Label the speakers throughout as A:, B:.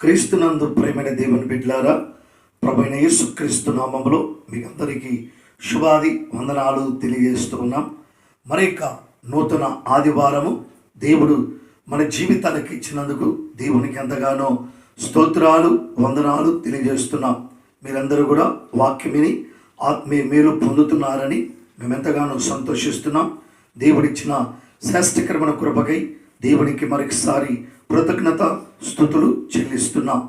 A: క్రీస్తునందు ప్రేమైన దేవుని బిడ్డలారా, ప్రభువైన యేసుక్రీస్తు నామములో మీకు అందరికీ శుభాది వందనాలు తెలియజేస్తూ ఉన్నాం. మరొక నూతన ఆదివారము దేవుడు మన జీవితాలకు ఇచ్చినందుకు దేవునికి ఎంతగానో స్తోత్రాలు వందనాలు తెలియజేస్తున్నాం. మీరందరూ కూడా వాక్యం విని ఆత్మీయ మేలు పొందుతున్నారని మేమెంతగానో సంతోషిస్తున్నాం. దేవుడిచ్చిన శ్రేష్టకరమైన కృపకై దేవునికి మరొకసారి కృతజ్ఞత స్తుతులు చెల్లిస్తున్నాం.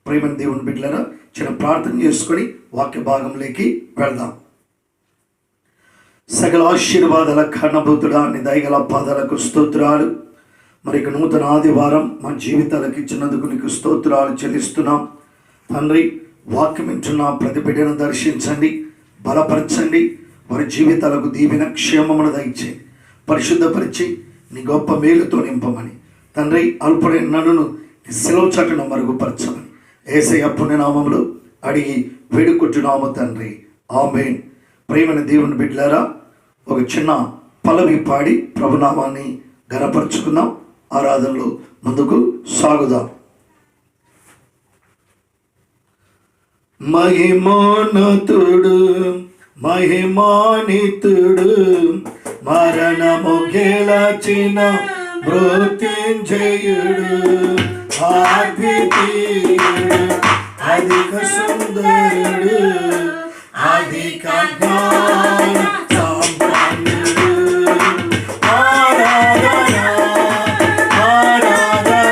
A: ప్రేమని దేవుని బిడ్డలారా, చిన్న ప్రార్థన చేసుకొని వాక్య భాగంలోకి వెళ్దాం. సకల ఆశీర్వాదాల కారణభూతుడా నీ దయగల పాదాలకు స్తోత్రాలు. మరి నూతన ఆదివారం మా జీవితాలకు ఇచ్చినందుకు నీకు స్తోత్రాలు చెల్లిస్తున్నాం. తండ్రి, వాక్యం వింటున్న ప్రతి బిడ్డను దర్శించండి, బలపరచండి, వారి జీవితాలకు దీవెన క్షేమమును దయచేయండి, పరిశుద్ధపరిచి నీ గొప్ప మేలుతో నింపమని తండ్రి, అల్పుడైన నన్ను సెలవు చాటును మరుగుపరచమని యేసయ్య పుణ్యనామములో అడిగి వేడుకుంటున్నాము తండ్రి, ఆమేన్. ప్రేమైన దేవుని బిడ్డలారా, ఒక చిన్న పల్లవి పాడి ప్రభునామాన్ని ఘనపరుచుకుందాం. ఆరాధనలో ముందుకు సాగుదాం. మహిమోన్నతుడు మహిమానితుడు మరణము గెలచిన మృత్యుంజయుడు అద్వితీయుడు అధిక సుందరుడు అధిక జ్ఞాన సంపన్నుడు. ఆరాధన ఆరాధన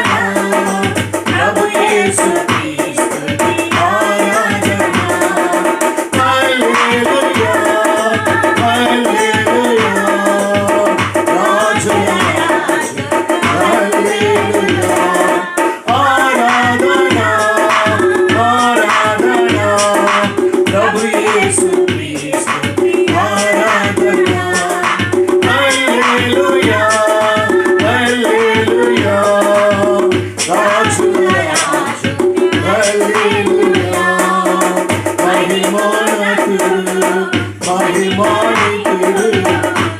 A: ప్రభు యేసు క్రీస్తుకి ఆరాధన. హల్లెలూయా హల్లెలూయా రాజుల హల్లెలూయా. ఆరాధన ఆరాధన ప్రభు యేసు క్రీస్తుకి ఆరాధన. హల్లెలూయా హల్లెలూయా రాజుల హల్లెలూయా. మహిమోన్నతుడు మహిమానితుడు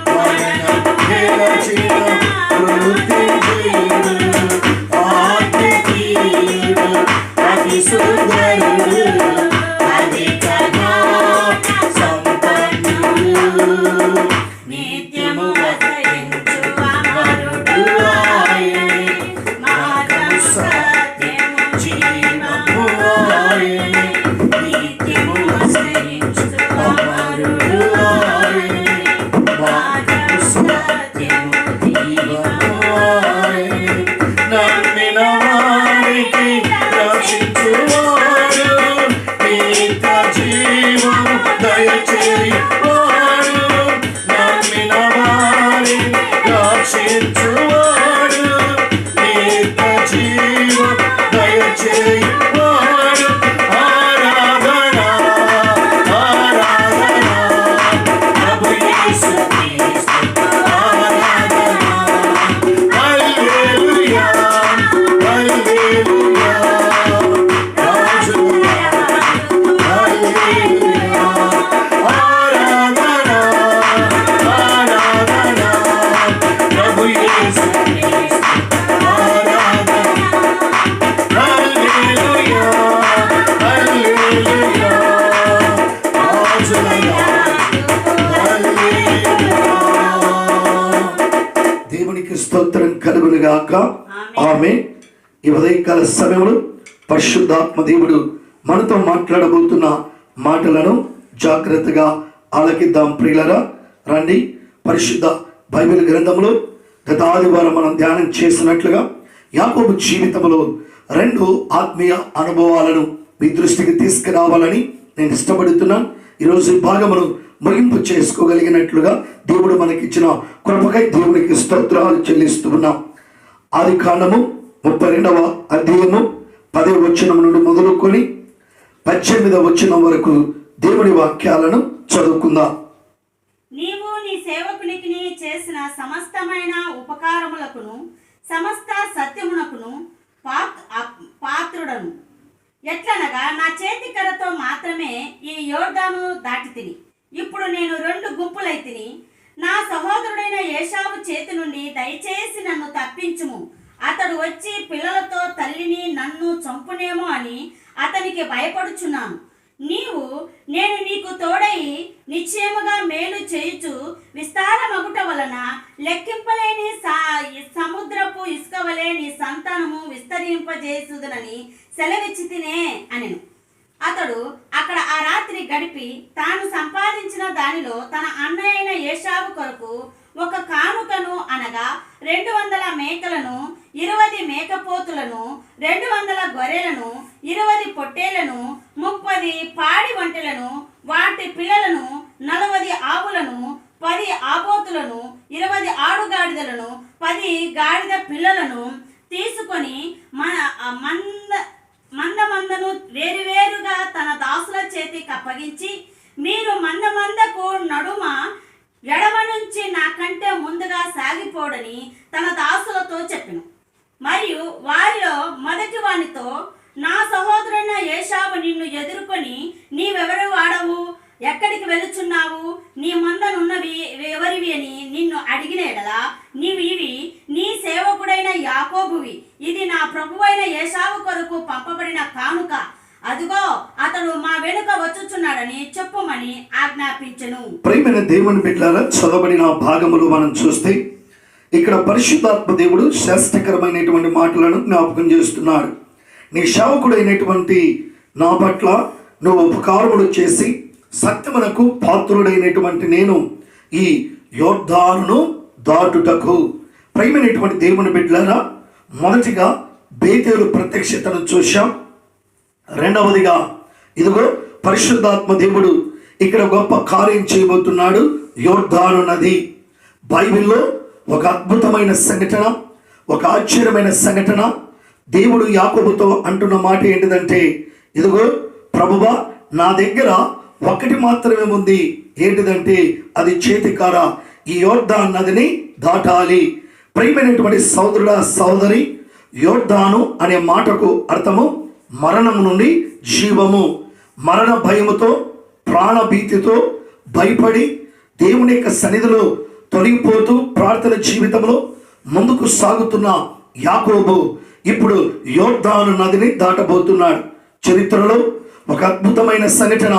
A: మరణం గెలచిన మృత్యుంజయుడు అద్వితీయుడు అతి సుందరుడు అధిక జ్ఞాన సంపన్నుడు. నిత్యము ఉదయించు అమరుడు ఆయనే, మార్గము సత్యము జీవము ఆయనే. నిత్యము ఉదయించు అమరుడు ఆయనే, మార్గము సత్యము జీవము ఆయనే. నమ్మిన వారికి రక్షించువాడు, నిత్య జీవము దయచేయువాడు. నమ్మిన వారిని రక్షించువాడు, నిత్య జీవము దయచేయువాడు. ఆరాధన ఆరాధన ప్రభు యేసు క్రీస్తుకి ఆరాధన. హల్లెలూయా హల్లెలూయా రాజుల హల్లెలూయా. ఆరాధన ఆరాధన ప్రభు యేసు క్రీస్తుకి ఆరాధన. హల్లెలూయా హల్లెలూయా రాజుల హల్లెలూయా. దేవునికి స్తోత్రం కలుగునుగాక, ఆమేన్. ఈ ఉదయకాల సమయంలో పరిశుద్ధాత్మ దేవుడు మనతో మాట్లాడబోతున్న మాటలను జాగ్రత్తగా ఆలకిద్దాం. ప్రియులరా, రండి. పరిశుద్ధ బైబిల్ గ్రంథంలో గత ఆదివారం మనం ధ్యానం చేసినట్లుగా యాకోబు జీవితంలో 2 ఆత్మీయ అనుభవాలను మీ దృష్టికి తీసుకురావాలని నేను ఇష్టపడుతున్నాను. ఈరోజు ఈ భాగమును ముగింపు చేసుకోగలిగినట్లుగా దేవుడు మనకిచ్చిన కృపకై దేవునికి స్తోత్రాలు చెల్లిస్తూ ఉన్నాం. ఆది కాండము 32వ అధ్యాయము 10వ వచనం నుండి మొదలుకొని 18వ వచనం వరకు దేవుడి వాక్యాలను చదువుకుందాం.
B: నీవు నీ సేవకునికి చేసిన సమస్తమైన ఉపకారములకును సమస్త సత్యమునకును పాత్రుడను. ఎట్లనగా నా చేతి కర్రతో మాత్రమే ఈ యోర్దాను దాటితిని. ఇప్పుడు నేను 2 గుంపులైతిని. నా సహోదరుడైన ఏశావు చేతి నుండి దయచేసి నన్ను తప్పించుము. అతడు వచ్చి పిల్లలతో తల్లిని నన్ను చంపునేమో అని అతనికి భయపడుచున్నాను. నేను నీకు తోడై నిశ్చయముగా మేలు చేయుచు విస్తారమగుట వలన లెక్కింపలేని సముద్రపు ఇసుక వలె నీ సంతానము విస్తరింపజేసుదునని సెలవిచ్చి తినే అనెను. అతడు అక్కడ ఆ రాత్రి గడిపి తాను సంపాదించిన దానిలో తన అన్నయ్య అయిన ఏశావు కొరకు ఒక కానుకను అనగా 200 మేకలను, 20 మేకపోతులను, 200 గొర్రెలను, 20 పొట్టేళ్లను, 30 పాడి వంటలను, వాటి పిల్లలను, 40 ఆవులను, 10 ఆబోతులను, 20 ఆడుగాడిదలను, 10 గాడిద పిల్లలను తీసుకొని మందను వేరువేరుగా తన దాసుల చేతికి అప్పగించి, మీరు మందకు నడుమ ఎడమ నుంచి నాకంటే ముందుగా సాగిపోడని తన దాసులతో చెప్పెను. మరియు వారిలో మొదటి వానితో, నా సహోదరుడైన ఏశావు నిన్ను ఎదుర్కొని, నీవెవరు వాడవు, ఎక్కడికి వెళుచున్నావు, నీ మందనున్నవి ఎవరివి అని నిన్ను అడిగిన ఎడల నీవు ఇవి నీ సేవకుడైన యాకోబువి, ఇది నా ప్రభువైన ఏశావు కొరకు పంపబడిన కానుక, అదిగో అతడు మా వెనుక వచ్చుచున్నాడని చెప్పుమని ఆజ్ఞాపించెను.
A: ప్రియమైన దేవుని బిడ్డలారా, చదవబడిన భాగములు మనం చూస్తే ఇక్కడ పరిశుద్ధాత్మ దేవుడు శ్రేష్టకరమైనటువంటి మాటలను జ్ఞాపకం చేస్తున్నాడు. నీ సేవకుడైనటువంటి నా పట్ల నువ్వు ఉపకారములు చేసి సత్యమునకు పాత్రుడైనటువంటి నేను ఈ యోర్దానును దాటుటకు. ప్రియమైనటువంటి దేవుని బిడ్డలారా, మొదటిగా బేతేలు ప్రత్యక్షతను చూశాం. రెండవదిగా ఇదిగో పరిశుద్ధాత్మ దేవుడు ఇక్కడ గొప్ప కార్యం చేయబోతున్నాడు. యోర్దాను నది బైబిల్లో ఒక అద్భుతమైన సంఘటన, ఒక ఆశ్చర్యమైన సంఘటన. దేవుడు యాకోబుతో అంటున్న మాట ఏంటిదంటే, ఇదిగో ప్రభువా, నా దగ్గర ఒకటి మాత్రమే ఉంది, ఏంటిదంటే అది చేతికార, ఈ యోర్దాను నదిని దాటాలి. ప్రియమైనటువంటి సోదరుడా సోదరి, యోర్దాను అనే మాటకు అర్థము మరణం నుండి జీవము. మరణ భయముతో, ప్రాణభీతితో భయపడి దేవుని యొక్క సన్నిధిలో తొలగిపోతూ ప్రార్థన జీవితంలో ముందుకు సాగుతున్న యాకోబు ఇప్పుడు యోర్దాను నదిని దాటబోతున్నాడు. చరిత్రలో ఒక అద్భుతమైన సంఘటన.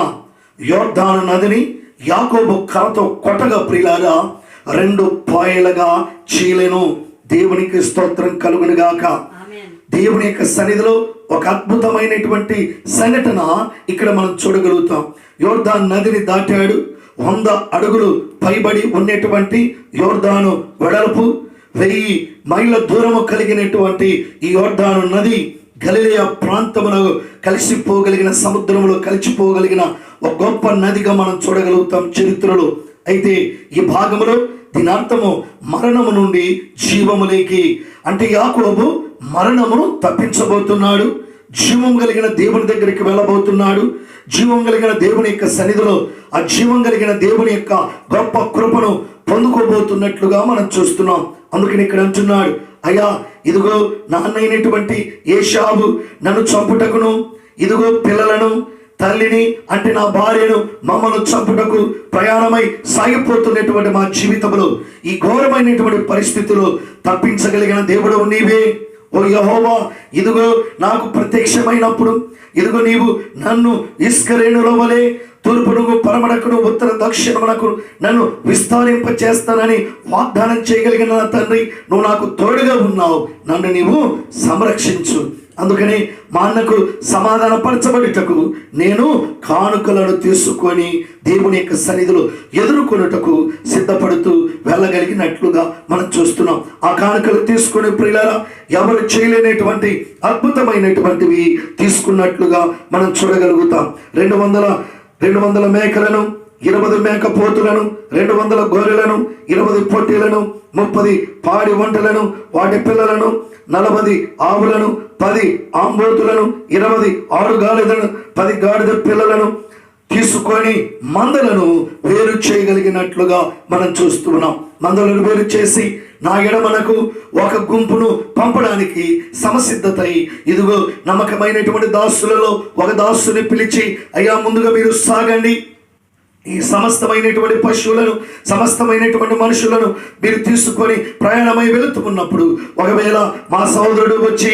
A: యోర్దాను నదిని యాకోబు కర్రతో కొట్టగా ప్రియులారా 2 పాయలుగా చీలెను. దేవునికి స్తోత్రం కలుగునుగాక. దేవుని యొక్క సన్నిధిలో ఒక అద్భుతమైనటువంటి సంఘటన ఇక్కడ మనం చూడగలుగుతాం. యోర్దాను నదిని దాటాడు. 100 అడుగులు పైబడి ఉన్నటువంటి యోర్దాను వెడల్పు 1000 మైళ్ళ దూరము కలిగినటువంటి ఈ యోర్దాను నది గలిలయ ప్రాంతములో కలిసిపోగలిగిన, సముద్రంలో కలిసిపోగలిగిన ఒక గొప్ప నదిగా మనం చూడగలుగుతాం చరిత్రలో. అయితే ఈ భాగంలో దీని అర్థము మరణము నుండి జీవములేకి. అంటే యాకోబు మరణమును తప్పించబోతున్నాడు, జీవం కలిగిన దేవుని దగ్గరికి వెళ్ళబోతున్నాడు. జీవం కలిగిన దేవుని యొక్క సన్నిధిలో ఆ జీవం కలిగిన దేవుని యొక్క గొప్ప కృపను పొందుకోబోతున్నట్లుగా మనం చూస్తున్నాం. అందుకని ఇక్కడ అంటున్నాడు, అయ్యా ఇదిగో నాన్నైనటువంటి ఏశావు నన్ను చంపుటకును, ఇదిగో పిల్లలను, తల్లిని అంటే నా భార్యను మమ్మను చంపుటకు ప్రయాణమై సాగిపోతున్నటువంటి మా జీవితంలో ఈ ఘోరమైనటువంటి పరిస్థితిలో తప్పించగలిగిన దేవుడు నీవే. ఓ యెహోవా, ఇదిగో నాకు ప్రత్యక్షమైనప్పుడు ఇదిగో నీవు నన్ను ఇస్కరేణుల వలె తూర్పునకు పరమడకును ఉత్తర దక్షిణమునకు నన్ను విస్తరింప చేస్తానని వాగ్దానం చేయగలిగిన నా తండ్రి, నువ్వు నాకు తోడుగా ఉన్నావు, నన్ను నీవు సంరక్షించు. అందుకని మా అన్నకు సమాధానపరచబడుటకు నేను కానుకలను తీసుకొని దేవుని యొక్క సన్నిధిలో ఎదుర్కొనుటకు సిద్ధపడుతూ వెళ్ళగలిగినట్లుగా మనం చూస్తున్నాం. ఆ కానుకలు తీసుకునే ప్రియులారా ఎవరు చేయలేనటువంటి అద్భుతమైనటువంటివి తీసుకున్నట్లుగా మనం చూడగలుగుతాం. 200 మేకలను, 20 మేకపోతులను, 200 గొర్రెలను, 20 పొట్టేలను, 30 పాడి వంటలను, వాటి పిల్లలను, 40 ఆవులను, 10 ఆంబోతులను, 20 ఆడుగాడిదలను, 10 గాడిద పిల్లలను తీసుకొని మందలను వేరు చేయగలిగినట్లుగా మనం చూస్తున్నాం. మందలను వేరు చేసి నా ఎడమనకు ఒక గుంపును పంపడానికి సమసిద్ధతై ఇదిగో నమ్మకమైనటువంటి దాసులలో ఒక దాసుని పిలిచి, అయ్యా ముందుగా మీరు సాగండి, ఈ సమస్తమైనటువంటి పశువులను, సమస్తమైనటువంటి మనుషులను మీరు తీసుకొని ప్రయాణమై వెళుతూ ఉన్నప్పుడు ఒకవేళ మా సోదరుడు వచ్చి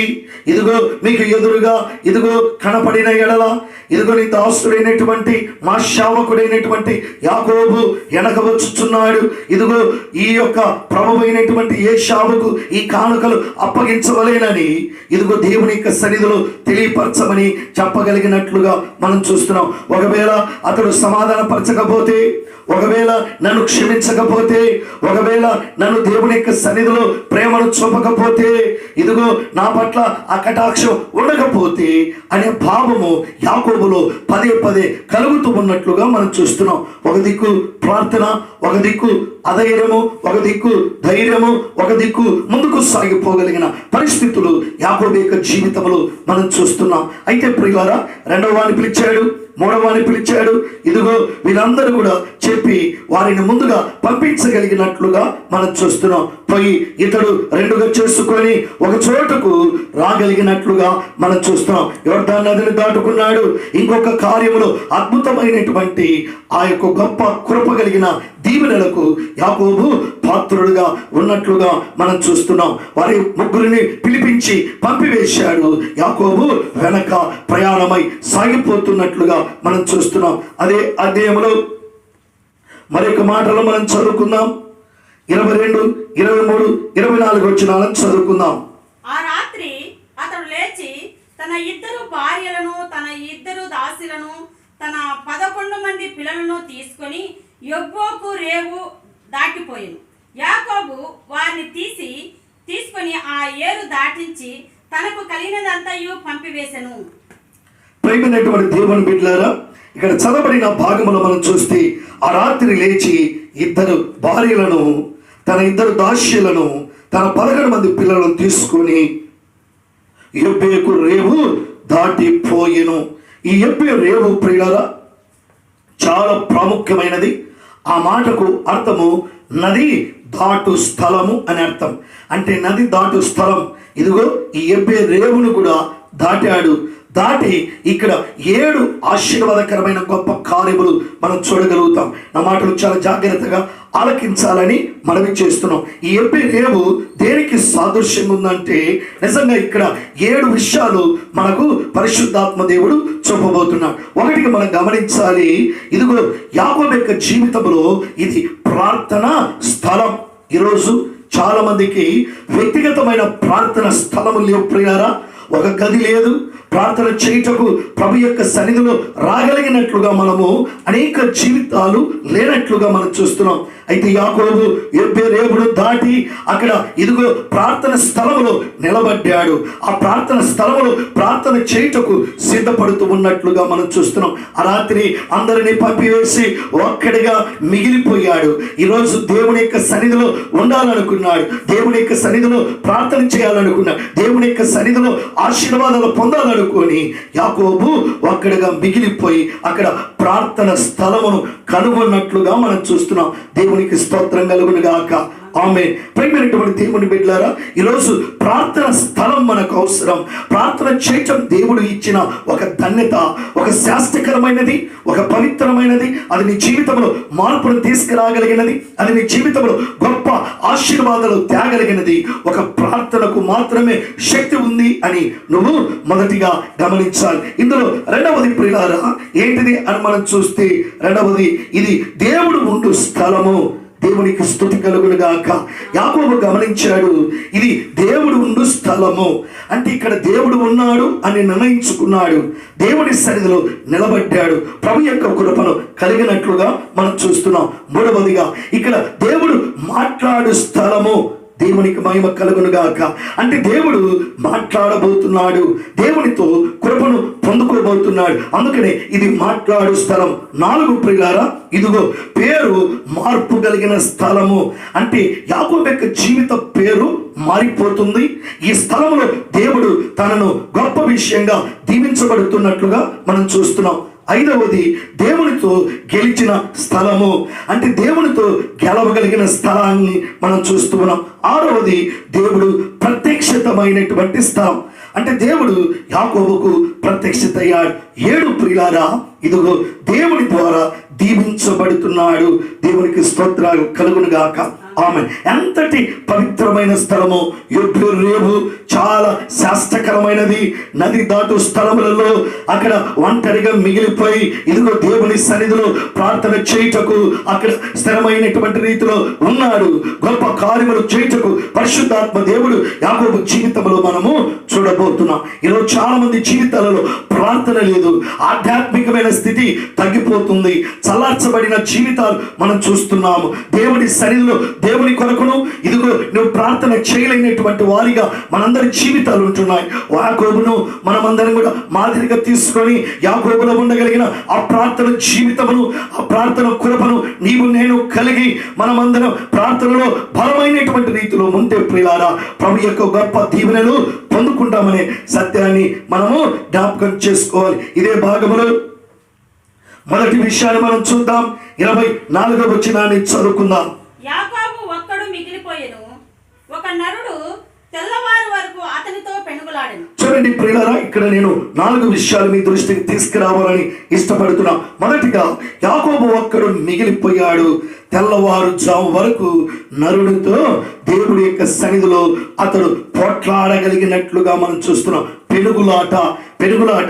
A: ఇదిగో మీకు ఎదురుగా ఇదిగో కనపడిన ఎడల, ఇదిగో నీ దాసుడైనటువంటి మా శావకుడైనటువంటి యాకోబు వెనక వచ్చుచున్నాడు, ఇదిగో ఈ యొక్క ప్రభువైనటువంటి ఏశావుకు ఈ కానుకలు అప్పగించవలేనని ఇదిగో దేవుని యొక్క సన్నిధిలో తెలియపరచమని చెప్పగలిగినట్లుగా మనం చూస్తున్నాం. ఒకవేళ అతడు సమాధానపరచకపోతే, ఒకవేళ నన్ను క్షమించకపోతే, ఒకవేళ నన్ను దేవుని యొక్క సన్నిధిలో ప్రేమను చూపకపోతే, ఇదిగో నా పట్ల ఆ కటాక్షం ఉండకపోతే అనే భావము యాకోబులో పదే పదే కలుగుతూ ఉన్నట్లుగా మనం చూస్తున్నాం. ఒక దిక్కు ప్రార్థన, ఒక దిక్కు అధైర్యము, ఒక దిక్కు ధైర్యము, ఒక దిక్కు ముందుకు సాగిపోగలిగిన పరిస్థితులు యాకోబు యొక్క జీవితంలో మనం చూస్తున్నాం. అయితే ప్రియులారా, రెండవ వారిని పిలిచాడు, మూడవ వారిని పిలిచాడు. ఇదిగో వీళ్ళందరూ కూడా చెప్పి వారిని ముందుగా పంపించగలిగినట్లుగా మనం చూస్తున్నాం. పోయి ఇతడు రెండుగా చేసుకొని ఒక చోటకు రాగలిగినట్లుగా మనం చూస్తున్నాం. యోర్దాను నదిని దాటుకున్నాడు. ఇంకొక కార్యములో అద్భుతమైనటువంటి ఆ యొక్క గొప్ప కృప కలిగిన దీవెనలకు యాకోబు పాత్రుడుగా ఉన్నట్లుగా మనం చూస్తున్నాం. వారి ముగ్గురిని పిలిపించి పంపివేశాడు. యాకోబు వెనక ప్రయాణమై సాగిపోతున్నట్లుగా మనం చూస్తున్నాం. అదే అధ్యాయంలో మరొక మాటలు మనం చదువుకుందాం. 22, 23, 24 వచనాలను చదువుకుందాం.
B: ఆ రాత్రి అతడు లేచి తన 2 భార్యలను, తన 2 దాసులను, తన 11 మంది పిల్లలను తీసుకొని యొబ్బోకు రేవు దాటిపోయాను. యాకోబు వారిని తీసుకొని ఆ ఏరు దాటించి తనకు కలిగినదంతయు పంపివేశను.
A: ప్రేమైనటువంటి దేవుని బిడ్డలారా, ఇక్కడ చదవబడిన భాగములో మనం చూస్తే ఆ రాత్రి లేచి 2 భార్యలను, తన 2 దాస్యులను, తన 11 మంది పిల్లలను తీసుకొని యొబ్బేకు రేవు దాటిపోయెను. ఈ యొబ్బే రేవు ప్రియులారా చాలా ప్రాముఖ్యమైనది. ఆ మాటకు అర్థము నది దాటు స్థలము అని అర్థం. అంటే నది దాటు స్థలం. ఇదిగో ఈ యొబ్బే రేవును కూడా దాటాడు. దాటి ఇక్కడ 7 ఆశీర్వాదకరమైన గొప్ప కార్యములు మనం చూడగలుగుతాం. నా మాటలు చాలా జాగ్రత్తగా ఆలకించాలని మనవి చేస్తున్నాం. ఈ యొబ్బే రేవు దేనికి సాదృశ్యంగా ఉందంటే, నిజంగా ఇక్కడ 7 విషయాలు మనకు పరిశుద్ధాత్మ దేవుడు చూపబోతున్నాడు. ఒకటిగా మనం గమనించాలి, ఇదిగో యాకోబు యొక్క జీవితంలో ఇది ప్రార్థన స్థలం. ఈరోజు చాలా మందికి వ్యక్తిగతమైన ప్రార్థన స్థలము లేవు ప్రియారా. ఒక గది లేదు, ప్రార్థన చేయుటకు ప్రభు యొక్క సన్నిధిలో రాగలిగినట్లుగా మనము అనేక జీవితాలు లేనట్లుగా మనం చూస్తున్నాం. అయితే యాకోబు యొబ్బే రేవును దాటి అక్కడ ఇదిగో ప్రార్థన స్థలములో నిలబడ్డాడు. ఆ ప్రార్థన స్థలములో ప్రార్థన చేయుటకు సిద్ధపడుతూ ఉన్నట్లుగా మనం చూస్తున్నాం. ఆ రాత్రి అందరినీ పంపివేసి ఒక్కడిగా మిగిలిపోయాడు. ఈరోజు దేవుని యొక్క సన్నిధిలో ఉండాలనుకున్నాడు, దేవుని యొక్క సన్నిధిలో ప్రార్థన చేయాలనుకున్నాడు, దేవుని యొక్క సన్నిధిలో ఆశీర్వాదాలు పొందాలనుకొని యాకోబు ఒక్కడిగా మిగిలిపోయి అక్కడ ప్రార్థన స్థలమును కనుగొన్నట్లుగా మనం చూస్తున్నాం. దేవునికి స్తోత్రం కలుగును గాక. ఆమేన్. ప్రియమైనటువంటి దేవుని బిడ్డలారా, ఈరోజు ప్రార్థన స్థలం మనకు అవసరం. ప్రార్థన చేయటం దేవుడు ఇచ్చిన ఒక ధన్యత, ఒక శాస్త్రకరమైనది, ఒక పవిత్రమైనది. అది నీ జీవితంలో మార్పును తీసుకురాగలిగినది, అది నీ జీవితంలో గొప్ప ఆశీర్వాదాలు తేగలిగినది. ఒక ప్రార్థనకు మాత్రమే శక్తి ఉంది అని నువ్వు మొదటిగా గమనించాలి. ఇందులో రెండవది ప్రియులారా ఏంటిది అని మనం చూస్తే, రెండవది ఇది దేవుడు ఉండు స్థలము. దేవునికి స్తుతి కలుగును గాక. యాకోబు గమనించాడు, ఇది దేవుడు ఉండు స్థలము. అంటే ఇక్కడ దేవుడు ఉన్నాడు అని నిర్ణయించుకున్నాడు. దేవుడి సన్నిధిలో నిలబడ్డాడు. ప్రభు యొక్క కృపను కలిగినట్లుగా మనం చూస్తున్నాం. మూడవదిగా ఇక్కడ దేవుడు మాట్లాడు స్థలము. దేవునికి మహిమ కలుగును గాక. అంటే దేవుడు మాట్లాడబోతున్నాడు, దేవునితో కృపను పొందుకోబోతున్నాడు. అందుకనే ఇది మాట్లాడు స్థలం. 4 ప్రియులారా, ఇదిగో పేరు మార్పు కలిగిన స్థలము. అంటే యాకోబు యొక్క జీవిత పేరు మారిపోతుంది. ఈ స్థలంలో దేవుడు తనను గొప్ప విషయంగా దీవించబడుతున్నట్లుగా మనం చూస్తున్నాం. 5వది దేవునితో గెలిచిన స్థలము. అంటే దేవునితో గెలవగలిగిన స్థలాన్ని మనం చూస్తున్నాం. 6వది దేవుడు ప్రత్యక్షతమైనటువంటి స్థలం. అంటే దేవుడు యాకోబుకు ప్రత్యక్షతయ్యాడు. 7 ప్రియులారా, ఇదిగో దేవుని ద్వారా దీవించబడుతున్నాడు. దేవునికి స్తోత్రాలు కలుగును గాక. ఆమె ఎంతటి పవిత్రమైన స్థలము రేవు, చాలా శాస్త్రకరమైనది. నది దాటు స్థలములలో అక్కడ ఒంటరిగా మిగిలిపోయి ఇదిగో దేవుని సన్నిధిలో ప్రార్థన చేయుటకు అక్కడ స్థిరమైనటువంటి రీతిలో ఉన్నాడు. గొప్ప కార్యములు చేయుటకు పరిశుద్ధాత్మ దేవుడు యాకోబు జీవితంలో మనము చూడబోతున్నాం. ఈరోజు చాలా మంది జీవితాలలో ప్రార్థన లేదు, ఆధ్యాత్మికమైన స్థితి తగ్గిపోతుంది, చల్లార్చబడిన జీవితాలు మనం చూస్తున్నాము. దేవుని సన్నిధిలో దేవుని కొరకును ఇదిగో నువ్వు ప్రార్థన చేయలేనటువంటి వారిగా మనందరి జీవితాలు ఉంటున్నాయి. యాకోబును మనమందరం కూడా మాదిరిగా తీసుకొని యాకోబులో ఉండగలిగిన ఆ ప్రార్థన జీవితమును, ఆ ప్రార్థన కృపను నీవు నేను కలిగి మనమందరం ప్రార్థనలో బలమైనటువంటి రీతిలో ఉంటే ప్రియులారా, ప్రభు యొక్క గొప్ప దీవెనలు పొందుకుంటామనే సత్యాన్ని మనము జ్ఞాపకం చేసుకోవాలి. ఇదే భాగములో మొదటి విషయాన్ని మనం చూద్దాం. 24వ వచనాన్ని చదువుకుందాం.
B: యాకోబు ఒక్కడు మిగిలిపోయెను, ఒక నరుడు తెల్లవారు వరకు అతనితో పెనుగులాడెను.
A: చూడండి ప్రియులారా, ఇక్కడ నేను 4 విషయాలు మీ దృష్టికి తీసుకురావాలని ఇష్టపడుతున్నా. మొదటిగా యాకోబు ఒక్కడు మిగిలిపోయాడు. తెల్లవారు జాము వరకు నరుడితో దేవుడి యొక్క సన్నిధిలో అతడు పోట్లాడగలిగినట్లుగా మనం చూస్తున్నాం. పెనుగులాట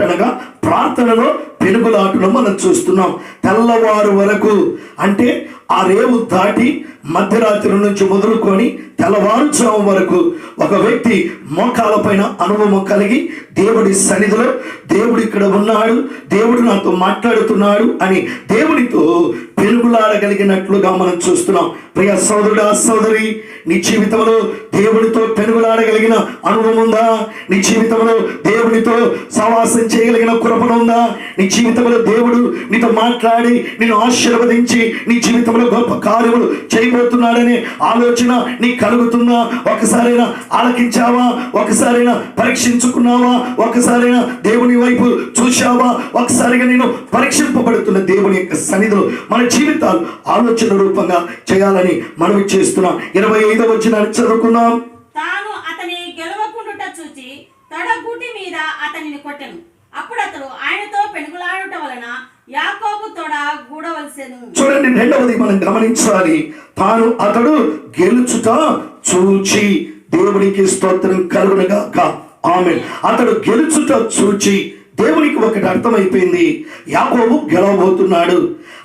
A: అనగా ప్రార్థనలో పెనుగులాటను మనం చూస్తున్నాం. తెల్లవారు వరకు అంటే ఆ రేవు దాటి మధ్యరాత్రి నుంచి మొదలుకొని తెల్లవారుజాము వరకు ఒక వ్యక్తి మోకాల పైన అనుభవం కలిగి దేవుడి సన్నిధిలో దేవుడు ఇక్కడ ఉన్నాడు, దేవుడు నాతో మాట్లాడుతున్నాడు అని దేవునితో పెనుగులాడగలిగినట్లుగా మనం చూస్తున్నాం. ప్రియ సోదరుడా, సోదరి, నీ జీవితంలో దేవునితో పెనుగులాడగలిగిన అనుభవం ఉందా? నీ జీవితంలో దేవునితో సహవాసం చేయగలిగిన కృపణ ఉందా? నీ జీవితంలో దేవుడు నీతో మాట్లాడి నిన్ను ఆశీర్వదించి నీ జీవితంలో గొప్ప కార్యములు చేయబోతున్నాడనే ఆలోచన నీ కలుగుతుందా? ఒకసారైనా ఆలకించావా? ఒకసారైనా పరీక్షించుకున్నావా? ఒకసారైనా దేవుని వైపు చూశావా? ఒకసారిగా నేను పరీక్షింపబడుతున్న దేవుని యొక్క సన్నిధిలో మన జీవితాలు ఆలోచన రూపంగా చేయాలని మనవి చేస్తున్నాం. 25వ వచనాన్ని చదువుకున్నాం.
B: తాను అతని గెలవకుండుట చూచి తొడగూటి మీద అతనిని కొట్టెను. అప్పుడు అతడు ఆయనతో పెనుగులాడుట వలన యాకోబు తొడ గూడవలసెను. చూడండి,
A: రెండవది మనం గమనించాలి. అతడు గెలుచుట చూచి, దేవునికి స్తోత్రం కలుగునుగాక. ఆమేన్. అతడు గెలుచుట చూచి, దేవునికి ఒకటి అర్థమైపోయింది, యాకోబు గెలవబోతున్నాడు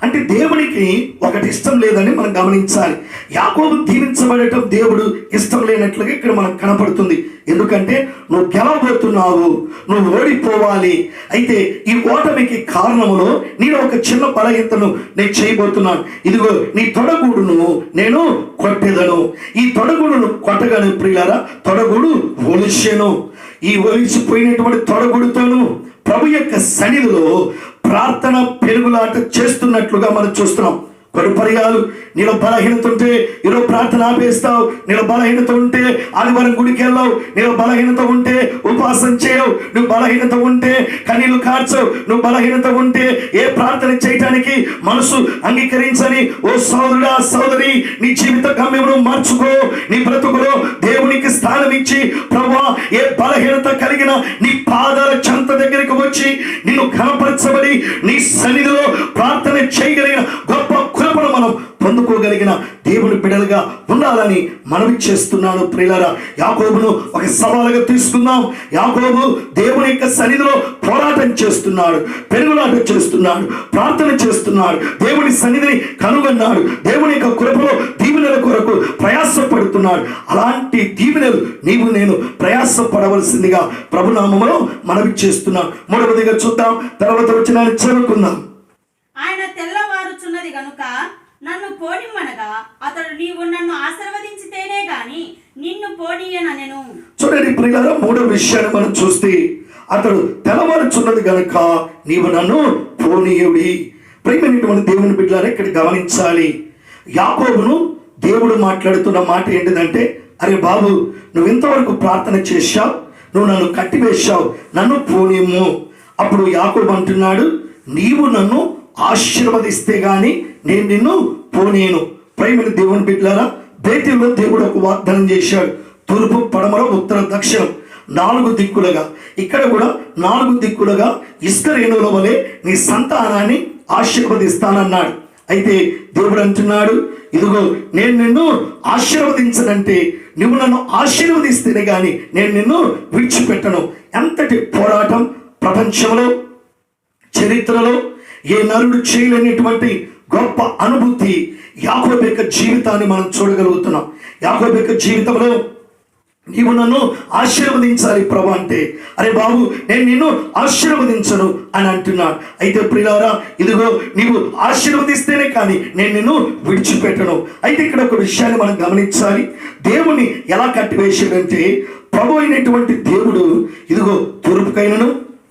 A: అంటే దేవునికి ఒకటి ఇష్టం లేదని మనం గమనించాలి. యాకోబు దీవించబడటం దేవుడు ఇష్టం లేనట్లుగా ఇక్కడ మనకు కనపడుతుంది. ఎందుకంటే నువ్వు గెలవబోతున్నావు, నువ్వు ఓడిపోవాలి. అయితే ఈ ఓటమికి కారణములో నేను ఒక చిన్న బలహీనతను నేను చేయబోతున్నాను. ఇదిగో నీ తొడగూడును నేను కొట్టేదను. ఈ తొడగూడును కొట్టగానే ప్రియులారా, తొడగూడు ఒలిసెను. ఈ ఒలిసిపోయినటువంటి తొడగూడుతోను ప్రభు యొక్క సన్నిధిలో ప్రార్థన పెనుగులాట చేస్తున్నట్లుగా మనం చూస్తున్నాం. కొన్ని పర్యాలు నీలో బలహీనత ఉంటే ఈరోజు ప్రార్థన ఆపేస్తావు. నీలో బలహీనత ఉంటే ఆదివారం గుడికి వెళ్ళావు. నీలో బలహీనత ఉంటే ఉపవాసం చేయవు. నువ్వు బలహీనత ఉంటే కన్నీళ్లు కార్చవు. నువ్వు బలహీనత ఉంటే ఏ ప్రార్థన చేయటానికి మనసు అంగీకరించని ఓ సోదరుడా, సోదరి, నీ జీవిత గమ్యమును మార్చుకో. నీ బ్రతుకులో దేవునికి స్థానం ఇచ్చి, ప్రభువా, ఏ బలహీనత కలిగిన నీ పాదాల చెంత దగ్గరికి వచ్చి నిన్ను ఘనపరచబడి నీ సన్నిధిలో ప్రార్థన చేయగలిగిన గొప్ప కృపను మనం పొందుకోగలిగిన దేవుని బిడ్డలుగా ఉండాలని మనవి చేస్తున్నాను. ప్రియులారా, యాకోబును ఒక సవాలుగా తీసుకుందాం. యాకోబు దేవుని యొక్క సన్నిధిలో పోరాటం చేస్తున్నాడు, పెనుగులాట చేస్తున్నాడు, ప్రార్థన చేస్తున్నాడు, దేవుని సన్నిధిని కనుగొన్నాడు, దేవుని యొక్క కృపలో దీవెనల కొరకు ప్రయాసపడుతున్నాడు. అలాంటి దీవెనలు నీవు నేను ప్రయాసపడవలసిందిగా ప్రభునామములో మనవి చేస్తున్నాను. మూడవదిగా చూద్దాం, తర్వాత వచనాన్ని చదువుకుందాం.
B: ఆయన తెల్లవారుచున్నది గనుక నన్ను పోనిమ్మనగా అతడు నీవు నన్ను ఆశీర్వదించితేనే గాని నిన్ను పోనీయనెను.
A: చూడండి ప్రియులారా, మూడో విషయాన్ని మనం చూస్తే అతడు తెల్లవారుచున్నది గనుక నీవు నన్ను పోనీయుడి. ప్రియమైనటువంటి దేవుని బిడ్డలారా, ఇక్కడ గమనించాలి. యాకోబును దేవుడు మాట్లాడుతున్న మాట ఏంటిదంటే, అరే బాబు, నువ్వు ఇంతవరకు ప్రార్థన చేశావు, నువ్వు నన్ను కట్టివేశావు, నన్ను పోనీము. అప్పుడు యాకోబు అంటున్నాడు, నీవు నన్ను ఆశీర్వదిస్తే గాని నేను నిన్ను పోనీను. ప్రియమైన దేవుని బిడ్డలారా, బేతేలులో దేవుడు ఒక వాగ్దానం చేశాడు. తూర్పు, పడమర, ఉత్తర, దక్షిణం 4 దిక్కులుగా, ఇక్కడ కూడా 4 దిక్కులుగా ఇసుక రేణువుల వలె నీ సంతానాన్ని ఆశీర్వదిస్తానన్నాడు. అయితే దేవుడు అంటున్నాడు, ఇదిగో నేను నిన్ను ఆశీర్వదించనంటే నువ్వు నన్ను ఆశీర్వదిస్తేనే కానీ నేను నిన్ను విడిచిపెట్టను. ఎంతటి పోరాటం! ప్రపంచంలో చరిత్రలో ఏ నరుడు చేయలేనటువంటి గొప్ప అనుభూతి యాకోబు యొక్క జీవితాన్ని మనం చూడగలుగుతున్నాం. యాకోబు యొక్క జీవితంలో నీవు నన్ను ఆశీర్వదించాలి ప్రభు అంటే, అరే బాబు నేను నిన్ను ఆశీర్వదించను అని అంటున్నాడు. అయితే ప్రియులారా, ఇదిగో నీవు ఆశీర్వదిస్తేనే కానీ నేను నిన్ను విడిచిపెట్టను. అయితే ఇక్కడ ఒక విషయాన్ని మనం గమనించాలి. దేవుని ఎలా కట్టివేశాడంటే, ప్రభు అయినటువంటి దేవుడు ఇదిగో తూర్పుకైనను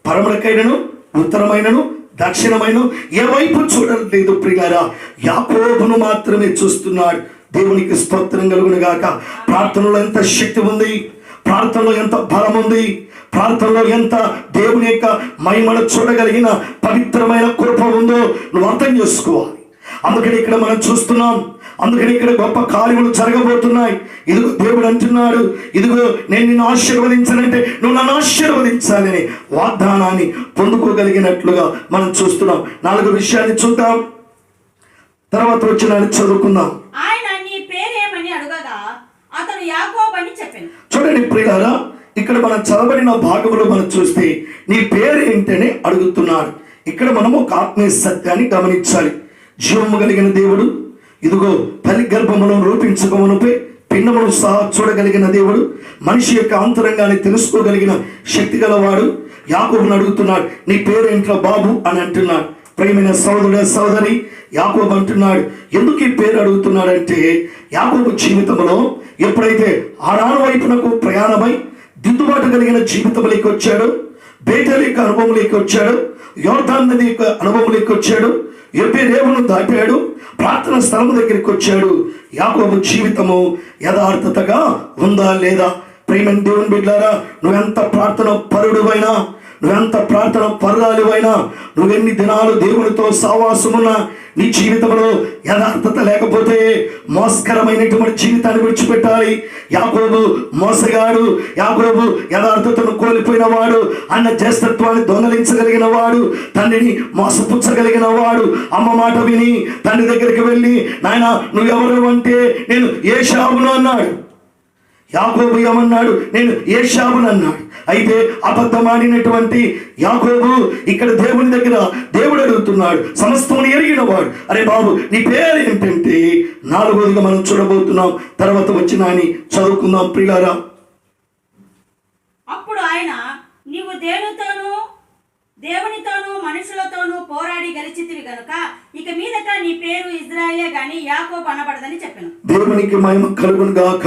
A: పరములకైనను ఉత్తరమైనను దక్షిణమైన ఏ వైపు చూడలేదు ప్రియులారా, యాకోబును మాత్రమే చూస్తున్నాడు. దేవునికి స్తోత్రం కలుగును గాక. ప్రార్థనలో ఎంత శక్తి ఉంది, ప్రార్థనలో ఎంత బలం ఉంది, ప్రార్థనలో ఎంత దేవుని యొక్క మహిమను చూడగలిగిన పవిత్రమైన కృప ఉందో నువ్వు అర్థం చేసుకోవాలి. అందుకని ఇక్కడ మనం చూస్తున్నాం, అందుకని ఇక్కడ గొప్ప కార్యములు జరగబోతున్నాయి. ఇదిగో దేవుడు అంటున్నాడు, ఇదిగో నేను నిన్ను ఆశీర్వదించానంటే నువ్వు నన్ను ఆశీర్వదించాలని వాగ్దానాన్ని పొందుకోగలిగినట్లుగా మనం చూస్తున్నాం. 4 విషయాన్ని చూద్దాం, తర్వాత వచ్చిన చదువుకుందాం.
B: ఆయన నీ పేరేమని అడగగా అతను యాకోబు అని చెప్పాను.
A: చూడండి ప్రియులారా, ఇక్కడ మనం చదవబడిన భాగంలో మనం చూస్తే నీ పేరు ఏంటని అడుగుతున్నాడు. ఇక్కడ మనము ఒక ఆత్మీయ సత్యాన్ని గమనించాలి. జీవము కలిగిన దేవుడు, ఇదిగో తల్లి గర్భమును రూపించకమునుపై పిండమును సహా చూడగలిగిన దేవుడు, మనిషి యొక్క అంతరంగాన్ని తెలుసుకోగలిగిన శక్తి గలవాడు యాకోబును అడుగుతున్నాడు, నీ పేరేంట్రా బాబు అని అంటున్నాడు. ప్రియమైన సోదరుడ సోదరి, యాకోబు అంటున్నాడు. ఎందుకు ఈ పేరు అడుగుతున్నాడంటే, యాకోబు జీవితంలో ఎప్పుడైతే ఆరాను వైపునకు ప్రయాణమై దిద్దుబాటు కలిగిన జీవితంలోకి వచ్చాడు, బేతేలు యొక్క అనుభవంలోకి వచ్చాడు, యోర్దాను నది యొక్క అనుభవంలోకి వచ్చాడు, యెరూషలేమును దాటాడు, ప్రార్థన స్థలం దగ్గరికి వచ్చాడు. యాకోబు జీవితము యథార్థతగా ఉందా లేదా? ప్రియమైన దేవుని బిడ్డలారా, నువ్వెంత ప్రార్థన పరుడువైనా, నువ్వెంత ప్రార్థన పరురాలివైనా, నువ్వెన్ని దినాలు దేవునితో సావాసమున్నా నీ జీవితంలో యథార్థత లేకపోతే మోసకరమైనటువంటి జీవితాన్ని విడిచిపెట్టాలి. యాకోబు మోసగాడు, యాకోబు యథార్థతను కోల్పోయిన వాడు, అన్న జ్యేష్ఠత్వాన్ని దొంగలించగలిగిన వాడు, తండ్రిని మోసపుచ్చగలిగిన వాడు. అమ్మ మాట విని తండ్రి దగ్గరికి వెళ్ళి, నాయన నువ్వెవరు అంటే నేను ఏశావును అన్నాడు. యాకోబు ఏమన్నాడు? నేను ఏశావును అన్నాడు. అయితే అబద్ధమాడినటువంటి యాకోబు ఇక్కడ దేవుని దగ్గర దేవుడు అడుగుతున్నాడు, సమస్తమును ఎరిగిన వాడు, అరే బాబు నీ పేరు ఏంటంటే 4వదిగా మనం చూడబోతున్నాం. తర్వాత వచ్చిన అని చదువుకుందాం ప్రియులారా.
B: అప్పుడు ఆయన, నీవు దేవునితోనూ మనుషులతోనూ పోరాడి గెలిచితివి గనుక ఇక మీదట నీ పేరు ఇజ్రాయేలే గాని యాకోబు అనబడదని చెప్పాను.
A: దేవునికి మహిమ కలుగును గాక.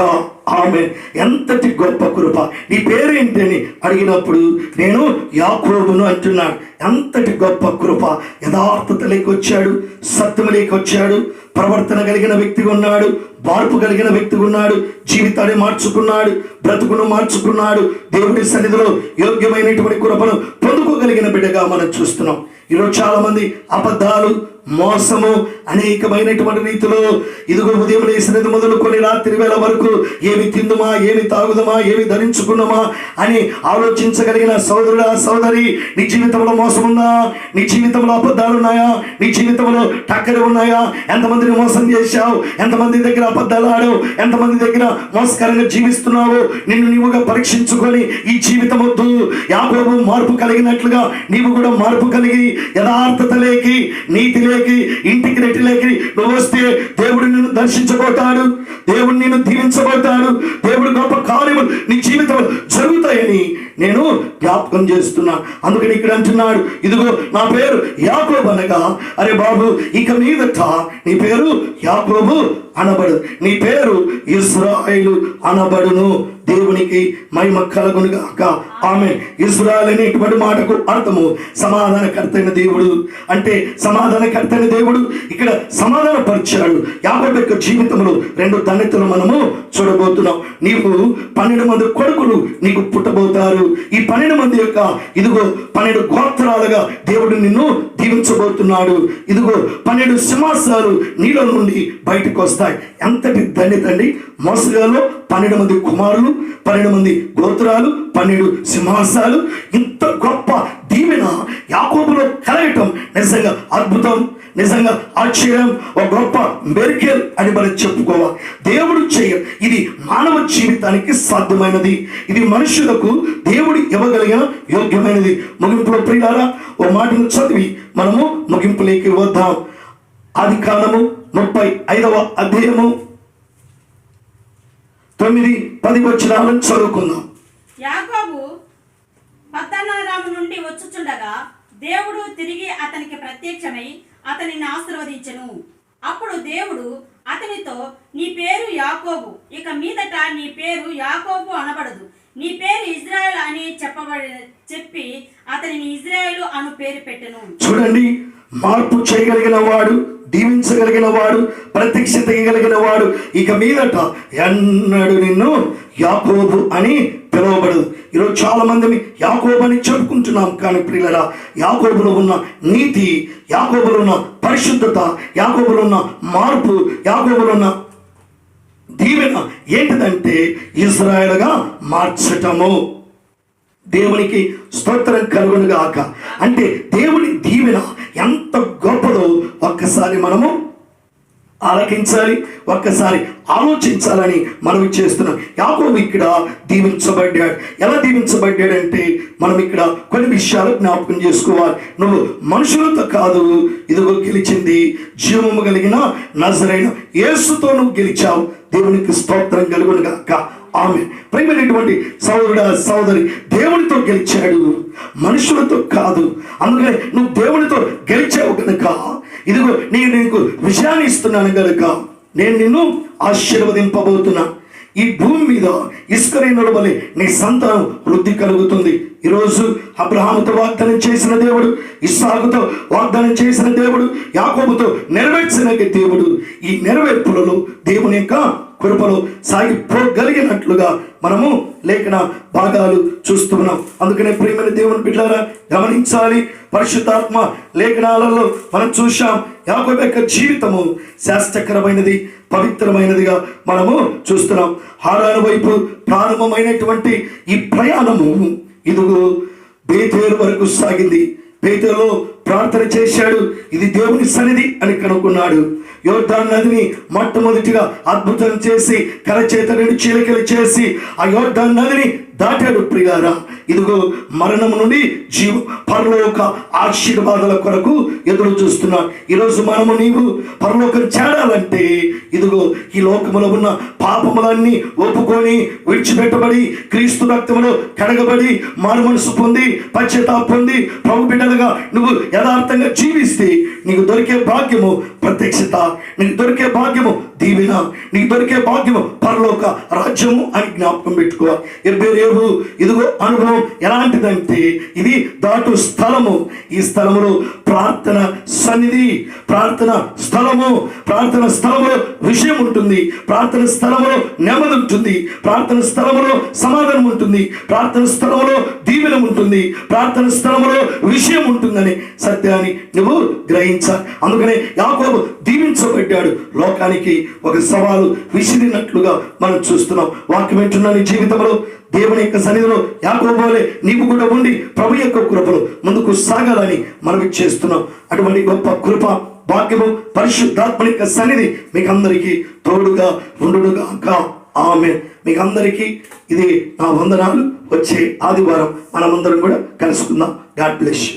A: ఆమేన్. ఎంతటి గొప్ప కృప! నీ పేరు ఏంటని అడిగినప్పుడు నేను యాకోబును అంటున్నాడు. ఎంతటి గొప్ప కృప! యథార్థతలోకి వచ్చాడు, సత్యములోకి వచ్చాడు, ప్రవర్తన కలిగిన వ్యక్తిగా ఉన్నాడు, మార్పు కలిగిన వ్యక్తిగా ఉన్నాడు, జీవితాన్ని మార్చుకున్నాడు, బ్రతుకును మార్చుకున్నాడు, దేవుడి సన్నిధిలో యోగ్యమైనటువంటి కృపను పొందుకోగలిగిన బిడ్డగా మనం చూస్తున్నాం. ఈరోజు చాలా మంది అబద్ధాలు, మోసము అనేకమైనటువంటి రీతిలో ఇదిగో ఉదయం లేసినది మొదలుకొని రాత్రి వేళ వరకు ఏమి తిందుమా, ఏమి తాగుదమా, ఏమి ధరించుకున్నామా అని ఆలోచించగలిగిన సోదరుడా సోదరి, నీ జీవితంలో మోసం ఉందా? నీ జీవితంలో అబద్ధాలు ఉన్నాయా? నీ జీవితంలో టక్కలు ఉన్నాయా? ఎంతమందిని మోసం చేశావు? ఎంతమంది దగ్గర అబద్ధాలు ఆడావు? ఎంతమంది దగ్గర మోసకరంగా జీవిస్తున్నావు? నిన్ను నీవుగా పరీక్షించుకొని ఈ జీవితం వద్దు, యాకోబు మార్పు కలిగినట్లుగా నీవు కూడా మార్పు కలిగి యథార్థతలేకి, నీతిలేకి, ఇంటిగ్రిటీలోకి నువ్వు వస్తే దేవుడు నిన్ను దర్శించబోతాడు, దేవుడు నిన్ను దీవించబోతాడు, దేవుడు గొప్ప కార్యములు నీ జీవితంలో జరుగుతాయని నేను జ్ఞాపకం చేస్తున్నా. అందుకని ఇక్కడ అంటున్నాడు, ఇదిగో నా పేరు యాకోబు అనగా, అరే బాబు ఇక మీదట నీ పేరు యాకోబు అనబడదు, నీ పేరు ఇశ్రాయేలు అనబడును. దేవునికి మహిమ కలుగును గాక. ఆమేన్. ఇశ్రాయేలు అనేటువంటి మాటకు అర్థము సమాధానకర్త అయిన దేవుడు. అంటే సమాధానకర్త అయిన దేవుడు ఇక్కడ సమాధాన పరిచాడు. యాకోబు యొక్క జీవితంలో 2 ధన్యతలు మనము చూడబోతున్నాం. నీవు 12 మంది కొడుకులు నీకు పుట్టబోతారు. ఈ 12 మంది యొక్క ఇదిగో 12 గోత్రాలుగా దేవుడు నిన్ను దీవించబోతున్నాడు. ఇదిగో 12 సింహాసనాలు నీలో నుండి బయటకు వస్తాయి. ఎంతటి ధన్యత అండి! మోసగాలో 12 మంది కుమారులు, 12 మంది గోత్రాలు, 12 సింహాసాలు. ఇంత గొప్ప దీవెన యాకోబులో కలగటం నిజంగా అద్భుతం, నిజంగా ఆశ్చర్యం, ఒక గొప్ప మెరికల్ అని మనం చెప్పుకోవాలి. దేవుడు ఇది మానవ జీవితానికి సాధ్యమైనది, ఇది మనుషులకు దేవుడు ఇవ్వగలిగిన యోగ్యమైనది. ముగింపులో ప్రియులారా ఓ మాటను చదివి మనము ముగింపులోకి వద్దాం. ఆదికాండము 35వ అధ్యాయము 9-10 వచనాలను చదువుకుందాం.
B: యాకోబు పద్దనారాము నుండి వచ్చుచుండగా దేవుడు తిరిగి అతనికి ప్రత్యక్షమై అతనిని ఆశీర్వదించెను. అప్పుడు దేవుడు అతనితో, నీ పేరు యాకోబు, ఇక మీదట నీ పేరు యాకోబు అనబడదు, నీ పేరు ఇజ్రాయెల్ అని చెప్పి అతనిని ఇజ్రాయేలు అను పేరు పెట్టెను.
A: చూడండి, మార్పు చేయగలిగిన వాడు, దీవించగలిగిన వాడు, ప్రత్యక్షత ఇవ్వగలిగిన వాడు ఇక మీదట ఎన్నడు నిన్ను యాకోబు అని పిలువబడదు. ఈరోజు చాలా మందిని యాకోబు అని చెప్పుకుంటున్నాం, కానీ ప్రియులరా యాకోబులో ఉన్న నీతి, యాకోబులో ఉన్న పరిశుద్ధత, యాకోబులో ఉన్న మార్పు, యాకోబులో ఉన్న దీవెన ఏంటిదంటే ఇజ్రాయేలుగా మార్చటము. దేవునికి స్తోత్రం కలుగును గాక. అంటే దేవుని దీవెన ఎంత గొప్పదో ఒక్కసారి మనము ఆలకించాలి, ఒక్కసారి ఆలోచించాలని మనం చేస్తున్నాం. యాకోబు ఇక్కడ దీవించబడ్డాడు. ఎలా దీవించబడ్డాడంటే మనం ఇక్కడ కొన్ని విషయాలు జ్ఞాపకం చేసుకోవాలి. నువ్వు మనుషులతో కాదు, ఇదిగో గెలిచింది జీవము కలిగిన నజరైన యేసుతో నువ్వు గెలిచావు. దేవునికి స్తోత్రం కలుగును గాక. ఆమె ప్రియమైనటువంటి సోదరుడా సోదరి, దేవునితో గెలిచాడు, మనుషులతో కాదు. అందుకనే నువ్వు దేవునితో గెలిచావు కనుక ఇదిగో నేను నీకు విషయాన్ని ఇస్తున్నాను కనుక నేను నిన్ను ఆశీర్వదింపబోతున్నా. ఈ భూమి మీద ఇస్కరేణుల వలె నీ సంతానం వృద్ధి కలుగుతుంది. ఈరోజు అబ్రహాముతో వాగ్దానం చేసిన దేవుడు, ఇస్సాకుతో వాగ్దానం చేసిన దేవుడు, యాకోబుతో నెరవేర్చిన దేవుడు, ఈ నెరవేర్పులలో దేవుని యొక్క కృపలో సాగిపోగలిగినట్లుగా మనము లేఖన భాగాలు చూస్తున్నాం. అందుకనే ప్రియమైన దేవుని బిడ్డలారా గమనించాలి. పరిశుద్ధాత్మ లేఖనాలలో మనం చూశాం యాకోబు యొక్క జీవితము శాస్త్రకరమైనది, పవిత్రమైనదిగా మనము చూస్తున్నాం. హారాను వైపు ప్రారంభమైనటువంటి ఈ ప్రయాణము ఇదిగో బేతేలు వరకు సాగింది. బేతేలులో ప్రార్థన చేశాడు, ఇది దేవుని సన్నిధి అని కనుక్కున్నాడు. యోర్దాను నదిని మొట్టమొదటిగా అద్భుతం చేసి కరచేత 2 చీలికలు చేసి ఆ యోర్దాను నదిని దాటాడు. ప్రియారా ఇదిగో మరణం నుండి పరలోక ఆశీర్వాదాల కొరకు ఎదురు చూస్తున్నాడు. ఈరోజు మనము నీవు పరలోకం చేరాలంటే ఇదిగో ఈ లోకములో ఉన్న పాపములన్నీ ఒప్పుకొని విడిచిపెట్టబడి క్రీస్తు రక్తములో కడగబడి మారు మనసు పొంది పశ్చాత్తాప పొంది ప్రభు బిడ్డలుగా నువ్వు యథార్థంగా జీవిస్తే నీకు దొరికే భాగ్యము ప్రత్యక్షత, నీకు దొరికే భాగ్యము దీవెన, నీకు దొరికే భాగ్యము పరలోక రాజ్యము అని జ్ఞాపకం పెట్టుకోవాలి. ఇదిగో అనుభవం ఎలాంటిదంటే ఇది దాటు స్థలము. ఈ స్థలములో ప్రార్థన సన్నిధి, ప్రార్థన స్థలము, ప్రార్థన స్థలములో విషయం ఉంటుంది, ప్రార్థన స్థలములో నెమ్మది ఉంటుంది, ప్రార్థన స్థలములో సమాధానం ఉంటుంది, ప్రార్థన స్థలములో దీవెన ఉంటుంది, ప్రార్థన స్థలములో విషయం ఉంటుందని సత్యాన్ని నువ్వు గ్రహించాలి. అందుకనే యాకోబు దీవించబడ్డాడు. లోకానికి ఒక సవాలు విసిరినట్లుగా మనం చూస్తున్నాం. వాక్యం వింటున్న నీ జీవితంలో దేవుని యొక్క సన్నిధిలో యాకోబు వలె నీవు కూడా ఉండి ప్రభు యొక్క కృపలో ముందుకు సాగాలని మనం చేస్తున్నాం. అటువంటి గొప్ప కృప భాగ్యము పరిశుద్ధాత్మ యొక్క సన్నిధి మీకు అందరికీ తోడుగా ఉండుగాక. ఆమేన్. మీకు అందరికీ ఇది నా వందనాలు. వచ్చే ఆదివారం మనమందరం కూడా కలుసుకుందాం. God bless you.